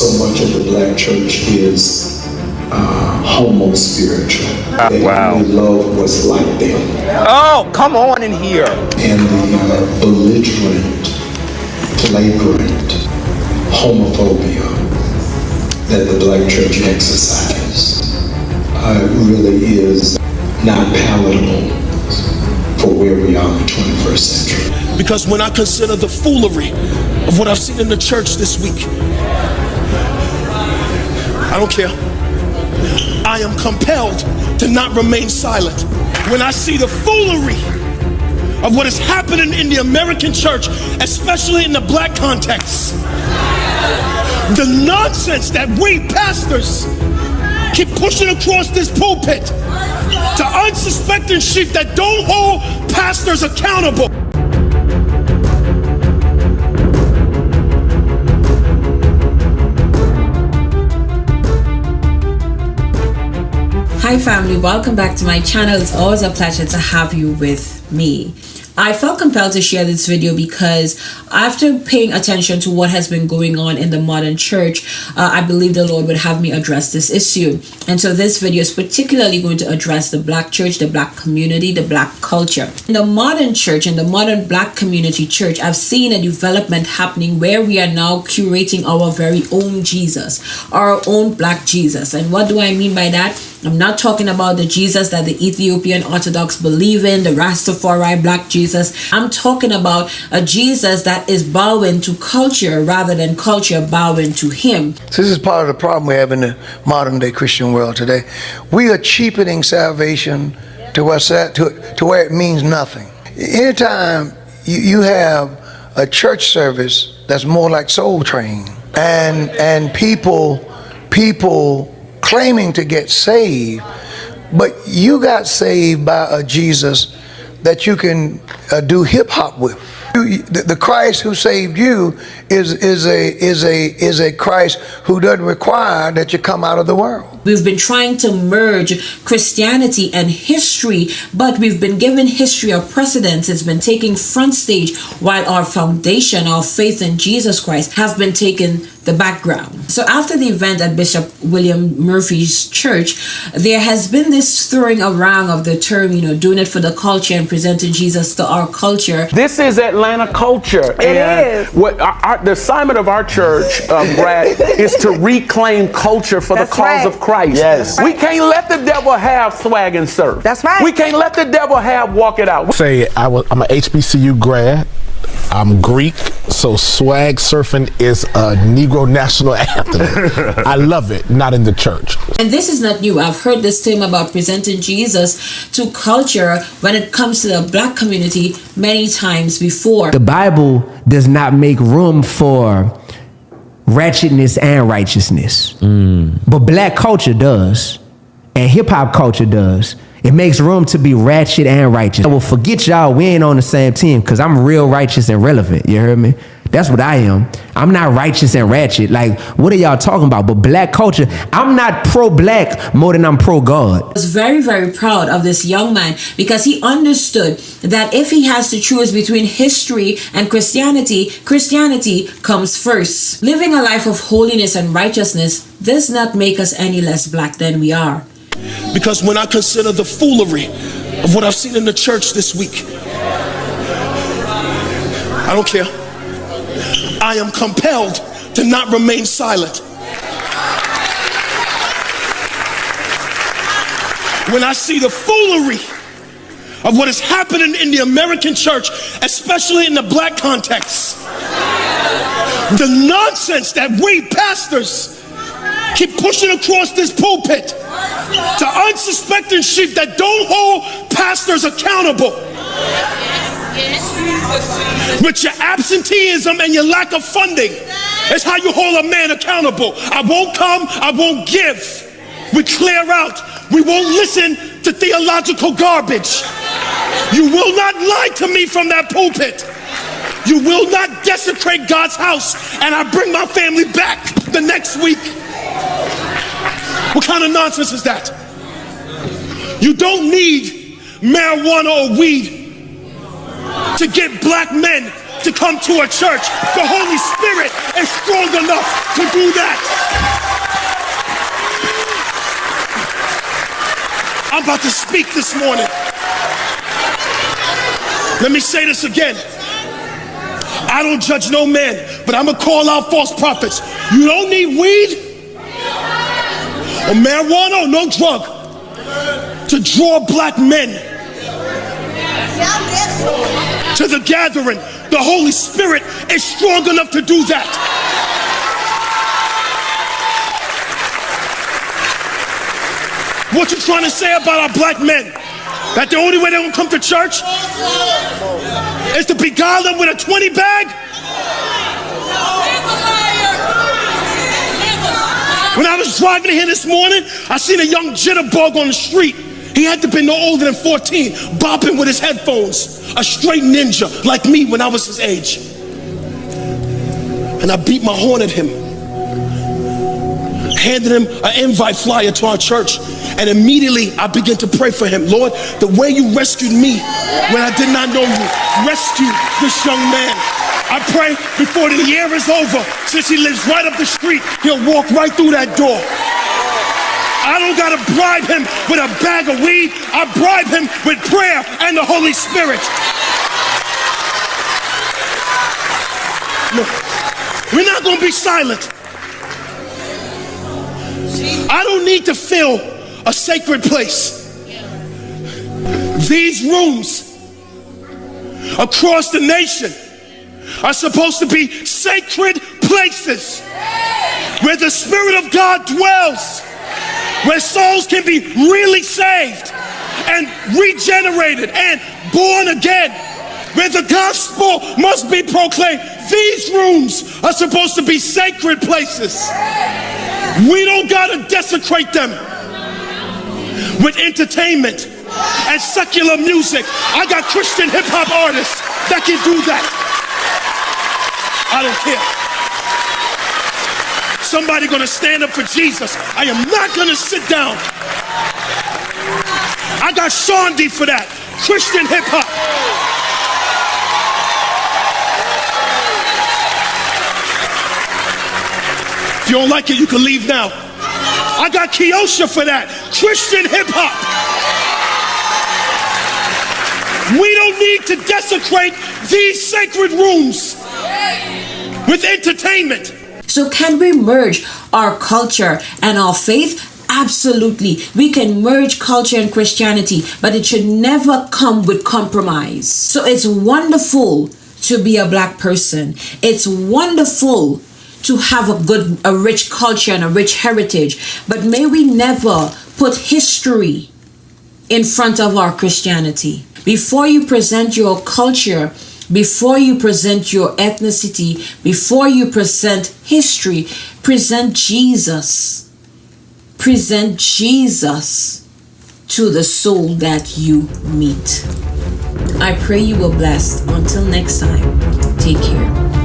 so much of the black church is homo-spiritual. They only love what's like them. Oh, come on in here. And the belligerent, flagrant homophobia that the black church exercises really is not palatable for where we are in the 21st century. Because when I consider the foolery of what I've seen in the church this week, I don't care. I am compelled to not remain silent. When I see the foolery of what is happening in the American church, especially in the black context, the nonsense that we pastors keep pushing across this pulpit to unsuspecting sheep that don't hold pastors accountable. Hi family, welcome back to my channel. It's always a pleasure to have you with me. I felt compelled to share this video because after paying attention to what has been going on in the modern church, I believe the Lord would have me address this issue. And so this video is particularly going to address the black church, the black community, the black culture. In the modern church, in the modern black community church, I've seen a development happening where we are now curating our very own Jesus, our own black Jesus. And what do I mean by that? I'm not talking about the Jesus that the Ethiopian Orthodox believe in, the Rastafari black Jesus. I'm talking about a Jesus that is bowing to culture rather than culture bowing to him. So this is part of the problem we have in the modern day Christian world today. We are cheapening salvation to where it means nothing. Anytime you have a church service that's more like Soul Train and people claiming to get saved, but you got saved by a Jesus that you can do hip hop with. The Christ who saved you is a Christ who doesn't require that you come out of the world. We've been trying to merge Christianity and history, but we've been given history a precedence. It's been taking front stage while our foundation, our faith in Jesus Christ, have been taking the background. So after the event at Bishop William Murphy's church, there has been this throwing around of the term, doing it for the culture and presenting Jesus to our culture. This is Atlanta culture. It is. What the assignment of our church, Brad, is to reclaim culture for the cause of Christ. Yes. We can't let the devil have swag and surf. That's right. We can't let the devil have walk it out. I'm an HBCU grad. I'm Greek, so swag surfing is a Negro national anthem. I love it, not in the church. And this is not new. I've heard this term about presenting Jesus to culture when it comes to the black community many times before. The Bible does not make room for ratchetness and righteousness. But black culture does, and hip-hop culture does. It makes room to be ratchet and righteous. Well, forget y'all, we ain't on the same team, because I'm real righteous and relevant. You heard me? That's what I am. I'm not righteous and ratchet. Like, what are y'all talking about? But black culture, I'm not pro-black more than I'm pro-God. I was very, very proud of this young man because he understood that if he has to choose between history and Christianity, Christianity comes first. Living a life of holiness and righteousness does not make us any less black than we are. Because when I consider the foolery of what I've seen in the church this week, I don't care. I am compelled to not remain silent. When I see the foolery of what is happening in the American church, especially in the black context, the nonsense that we pastors keep pushing across this pulpit to unsuspecting sheep that don't hold pastors accountable. With your absenteeism and your lack of funding, it's how you hold a man accountable. I won't come, I won't give. We clear out. We won't listen to theological garbage. You will not lie to me from that pulpit. You will not desecrate God's house and I bring my family back the next week. What kind of nonsense is that? You don't need marijuana or weed to get black men to come to a church. The Holy Spirit is strong enough to do that. I'm about to speak this morning. Let me say this again. I don't judge no man, but I'm gonna call out false prophets. You don't need weed or marijuana or no drug to draw black men to the gathering. The Holy Spirit is strong enough to do that. What you trying to say about our black men? That the only way they're gonna come to church is to beguile them with a 20 bag? When I was driving here this morning, I seen a young jitterbug on the street. He had to be no older than 14, bopping with his headphones. A straight ninja, like me when I was his age. And I beat my horn at him. Handed him an invite flyer to our church. And immediately I began to pray for him. Lord, the way you rescued me when I did not know you, rescue this young man. I pray before the year is over, since he lives right up the street, he'll walk right through that door. I don't gotta bribe him with a bag of weed. I bribe him with prayer and the Holy Spirit. Look, we're not gonna be silent. I don't need to fill a sacred place. These rooms across the nation are supposed to be sacred places where the Spirit of God dwells, where souls can be really saved and regenerated and born again, where the gospel must be proclaimed. These rooms are supposed to be sacred places. We don't gotta desecrate them with entertainment and secular music. I got Christian hip-hop artists that can do that. I don't care. Somebody gonna stand up for Jesus. I am not gonna sit down. I got Shondi for that. Christian hip-hop. If you don't like it, you can leave now. I got Kiosha for that. Christian hip-hop. We don't need to desecrate these sacred rooms with entertainment. So can we merge our culture and our faith? Absolutely. We can merge culture and Christianity, but it should never come with compromise. So it's wonderful to be a black person. It's wonderful to have a rich culture and a rich heritage, but may we never put history in front of our Christianity. Before you present your culture, before you present your ethnicity, before you present history, present Jesus. Present Jesus to the soul that you meet. I pray you were blessed. Until next time, take care.